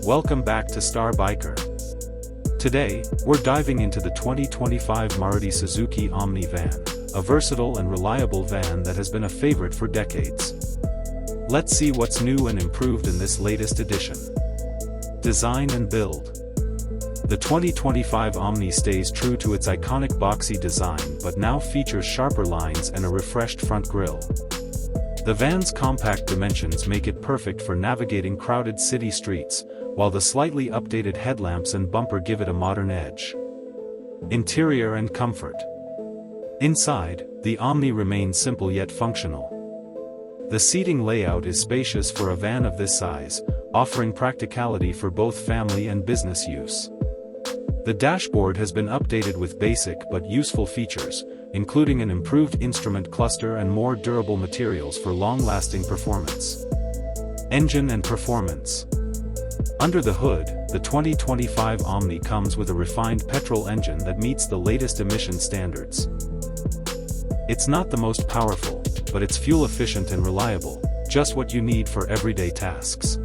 Welcome back to Star Biker. Today, we're diving into the 2025 Maruti Suzuki Omni van, a versatile and reliable van that has been a favorite for decades. Let's see what's new and improved in this latest edition. Design and build. The 2025 Omni stays true to its iconic boxy design but now features sharper lines and a refreshed front grille. The van's compact dimensions make it perfect for navigating crowded city streets, while the slightly updated headlamps and bumper give it a modern edge. Interior and comfort. Inside, the Omni remains simple yet functional. The seating layout is spacious for a van of this size, offering practicality for both family and business use. The dashboard has been updated with basic but useful features, including an improved instrument cluster and more durable materials for long-lasting performance. Engine and performance. Under the hood, the 2025 Omni comes with a refined petrol engine that meets the latest emission standards. It's not the most powerful, but it's fuel-efficient and reliable, just what you need for everyday tasks.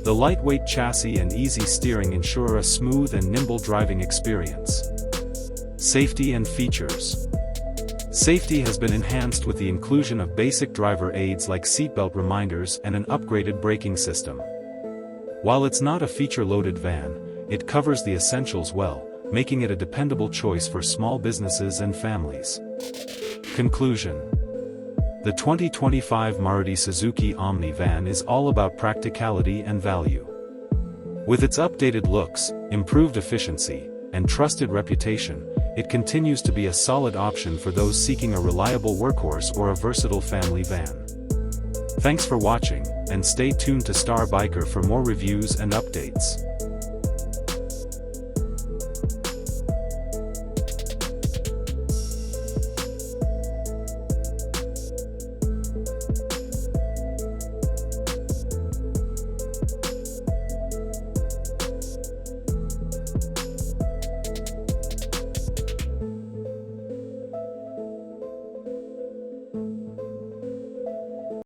The lightweight chassis and easy steering ensure a smooth and nimble driving experience. Safety and features. Safety has been enhanced with the inclusion of basic driver aids like seatbelt reminders and an upgraded braking system. While it's not a feature-loaded van, it covers the essentials well, making it a dependable choice for small businesses and families. Conclusion. The 2025 Maruti Suzuki Omni van is all about practicality and value. With its updated looks, improved efficiency, and trusted reputation, it continues to be a solid option for those seeking a reliable workhorse or a versatile family van. Thanks for watching, and stay tuned to Star Biker for more reviews and updates.